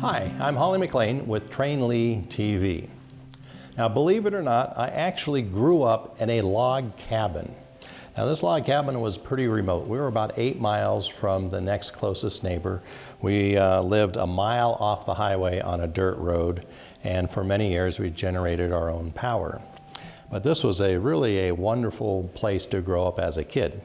Hi, I'm Hawley McLean with TrainLi TV. Now, believe it or not, I actually grew up in a log cabin. Now, this log cabin was pretty remote. We were about 8 miles from the next closest neighbor. We lived a mile off the highway on a dirt road, and for many years we generated our own power. But this was really a wonderful place to grow up as a kid.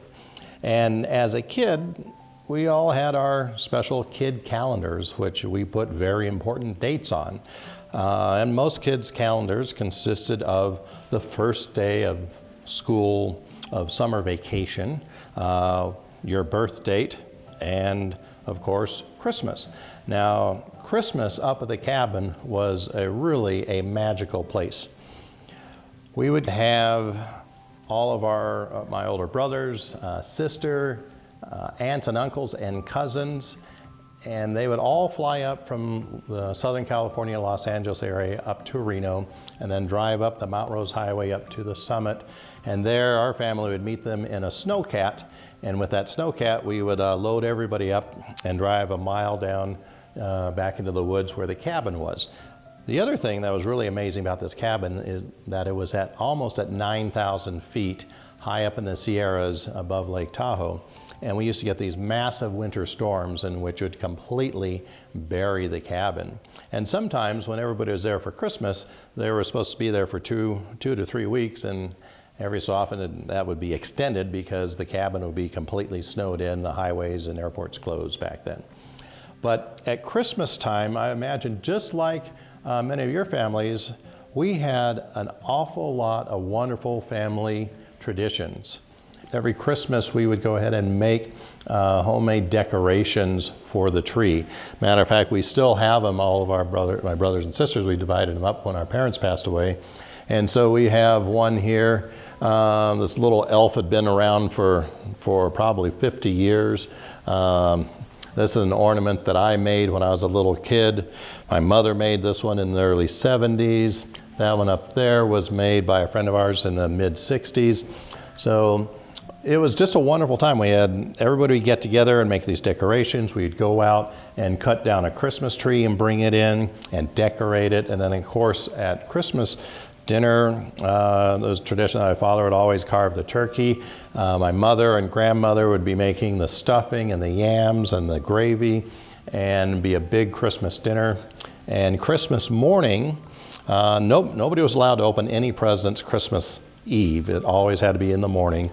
And as a kid, we all had our special kid calendars, which we put very important dates on. And most kids' calendars consisted of the first day of school, of summer vacation, your birth date, and of course, Christmas. Now, Christmas up at the cabin was really a magical place. We would have all of my older brothers, sister, aunts and uncles and cousins, and they would all fly up from the Southern California, Los Angeles area up to Reno, and then drive up the Mount Rose Highway up to the summit. And there our family would meet them in a snowcat, and with that snowcat we would load everybody up and drive a mile down back into the woods where the cabin was. The other thing that was really amazing about this cabin is that it was almost at 9,000 feet high up in the Sierras above Lake Tahoe. And we used to get these massive winter storms in which would completely bury the cabin. And sometimes when everybody was there for Christmas, they were supposed to be there for two to 3 weeks, and every so often that would be extended because the cabin would be completely snowed in, the highways and airports closed back then. But at Christmas time, I imagine just like many of your families, we had an awful lot of wonderful family traditions. Every Christmas we would go ahead and make homemade decorations for the tree. Matter of fact, we still have them, all of my brothers and sisters. We divided them up when our parents passed away. And so we have one here. This little elf had been around for probably 50 years. This is an ornament that I made when I was a little kid. My mother made this one in the early 70s. That one up there was made by a friend of ours in the mid 60s. So it was just a wonderful time. We had everybody get together and make these decorations. We'd go out and cut down a Christmas tree and bring it in and decorate it. And then of course at Christmas dinner, there was a tradition that my father would always carve the turkey. My mother and grandmother would be making the stuffing and the yams and the gravy, and be a big Christmas dinner. And Christmas morning, nobody was allowed to open any presents Christmas Eve. It always had to be in the morning.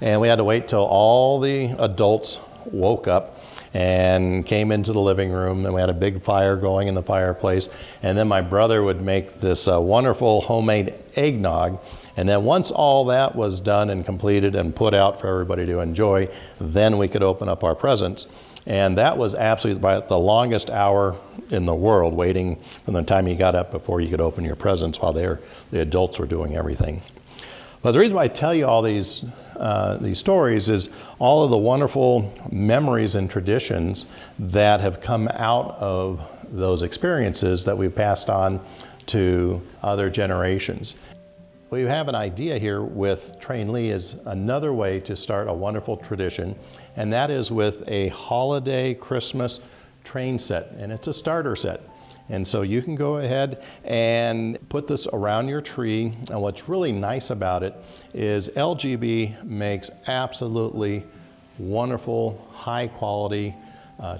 And we had to wait till all the adults woke up and came into the living room, and we had a big fire going in the fireplace. And then my brother would make this wonderful homemade eggnog. And then once all that was done and completed and put out for everybody to enjoy, then we could open up our presents. And that was absolutely about the longest hour in the world, waiting from the time you got up before you could open your presents while the adults were doing everything. But the reason why I tell you all these stories is all of the wonderful memories and traditions that have come out of those experiences that we've passed on to other generations. We have an idea here with TrainLi is another way to start a wonderful tradition, and that is with a holiday Christmas train set, and it's a starter set. And so you can go ahead and put this around your tree. And what's really nice about it is LGB makes absolutely wonderful, high quality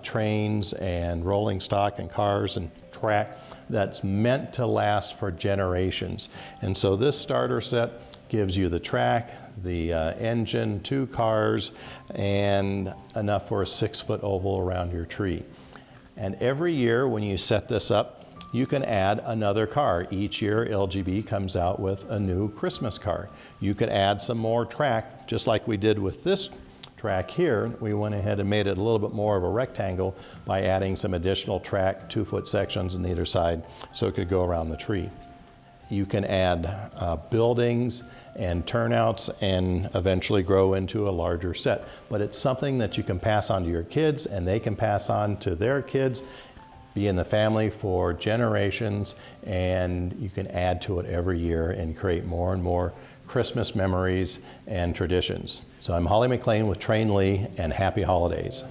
trains and rolling stock and cars and track that's meant to last for generations. And so this starter set gives you the track, the engine, 2 cars, and enough for a 6-foot oval around your tree. And every year when you set this up, you can add another car. Each year LGB comes out with a new Christmas car. You could add some more track, just like we did with this track here. We went ahead and made it a little bit more of a rectangle by adding some additional track, 2-foot sections on either side, so it could go around the tree. You can add buildings and turnouts and eventually grow into a larger set. But it's something that you can pass on to your kids, and they can pass on to their kids, be in the family for generations, and you can add to it every year and create more and more Christmas memories and traditions. So I'm Hawley McLean with TrainLi, and happy holidays.